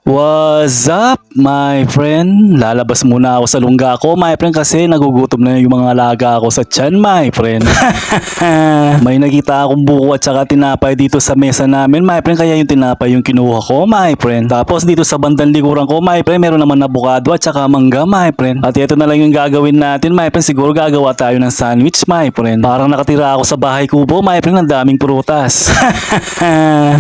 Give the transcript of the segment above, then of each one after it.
What's up, my friend? Lalabas muna ako sa lungga ko, my friend, kasi nagugutom na yung mga alaga ko sa tiyan, my friend. May nakita akong buko at saka tinapay dito sa mesa namin, my friend, kaya yung tinapay yung kinuha ko, my friend. Tapos dito sa bandang likuran ko, my friend, meron naman avocado at saka mangga, my friend. At ito na lang yung gagawin natin, my friend. Siguro gagawa tayo ng sandwich, my friend. Parang nakatira ako sa bahay kubo, my friend, ng daming prutas.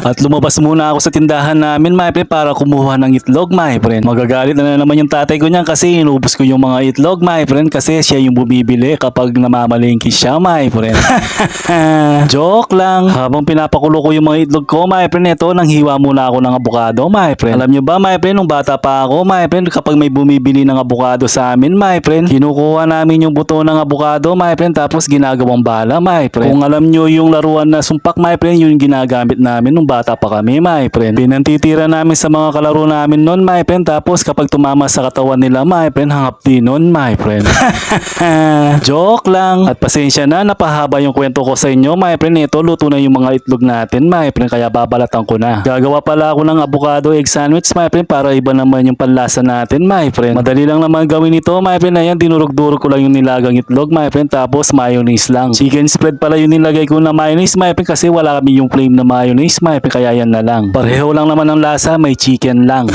At lumabas muna ako sa tindahan namin, my friend, para kumuha ng itlog, my friend. Magagalit na naman yung tatay ko niyan kasi inubos ko yung mga itlog, my friend, kasi siya yung bumibili kapag namamalengke siya, my friend. Joke lang. Habang pinapakulo ko yung mga itlog ko, my friend, ito nang hiwa muna ako ng abukado, my friend. Alam nyo ba, my friend, nung bata pa ako, my friend, kapag may bumibili ng abukado sa amin, my friend, kinukuha namin yung buto ng abukado, my friend, tapos ginagawang bala, my friend. Kung alam nyo yung laruan na sumpak, my friend, yun yung ginagamit namin nung bata pa kami, my friend. Pinantitira namin sa mga kalaro namin noon, my friend, tapos kapag tumama sa katawan nila, my friend, hangap din nun, my friend. Joke lang. At pasensya na, napahaba yung kwento ko sa inyo, my friend. Ito, luto na yung mga itlog natin, my friend, kaya babalatan ko na. Gagawa pala ako ng avocado egg sandwich, my friend, para iba naman yung panlasa natin, my friend. Madali lang naman gawin ito, my friend. Ayan, dinurog-durog ko lang yung nilagang itlog, my friend, tapos mayonnaise lang. Chicken spread pala yung nilagay ko na mayonnaise, my friend, kasi wala kami yung flame na mayonnaise, my friend, kaya yan na lang. Pareho lang naman ang lasa, may chicken lang.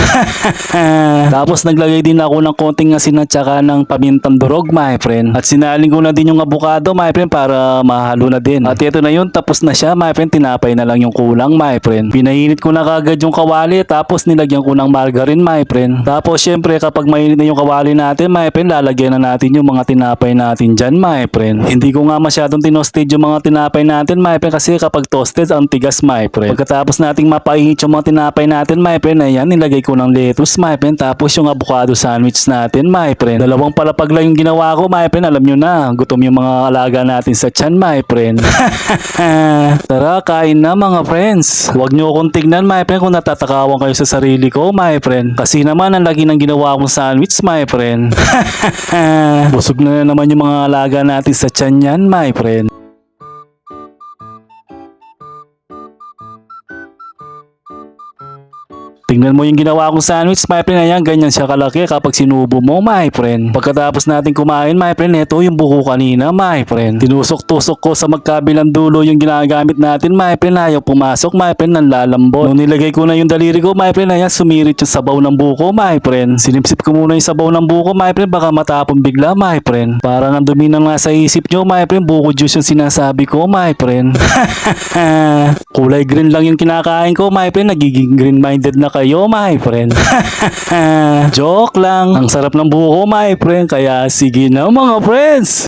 Tapos naglagay din ako ng konting asin at saka ng pamintang durog, my friend. At sinaling ko na din yung avocado, my friend, para mahalo na din. At ito na yun, tapos na siya, my friend. Tinapay na lang yung kulang, my friend. Pinainit ko na kagad yung kawali, tapos nilagyan ko ng margarine, my friend. Tapos syempre kapag mainit na yung kawali natin, my friend, lalagyan na natin yung mga tinapay natin dyan, my friend. Hindi ko nga masyadong tinosted yung mga tinapay natin, my friend, kasi kapag toasted, ang tigas, my friend. Pagkatapos nating mapainit yung mga tinapay natin, my friend, ayan, nilagay ko ng lettuce, my friend, tapos yung avocado sandwich natin, my friend. Dalawang palapag lang yung ginawa ko, my friend. Alam nyo na, gutom yung mga alaga natin sa tiyan, my friend. Tara, kain na, mga friends. Huwag nyo akong tignan, my friend, kung natatakawan kayo sa sarili ko, my friend. Kasi naman, ang lagi ng ginawa kong sandwich, my friend. Busog na naman yung mga alaga natin sa tiyan yan, my friend. Tingnan mo yung ginawa kong sandwich, my friend. Ayan, ganyan siya kalaki kapag sinubo mo, my friend. Pagkatapos natin kumain, my friend, ito yung buko kanina, my friend. Tinusok-tusok ko sa magkabilang dulo yung ginagamit natin, my friend. Ayaw pumasok, my friend, ng lalambot. Nung nilagay ko na yung daliri ko, my friend, ayan, sumirit yung sabaw ng buko, my friend. Sinipsip ko muna yung sabaw ng buko, my friend, baka matapon bigla, my friend. Parang ang dumi na nga sa isip nyo, my friend. Buko juice yung sinasabi ko, my friend. Kulay green lang yung kinakain ko, my friend. Nagiging green-minded na kayo, my friend. Joke lang. Ang sarap ng buko, my friend. Kaya sige na, mga friends.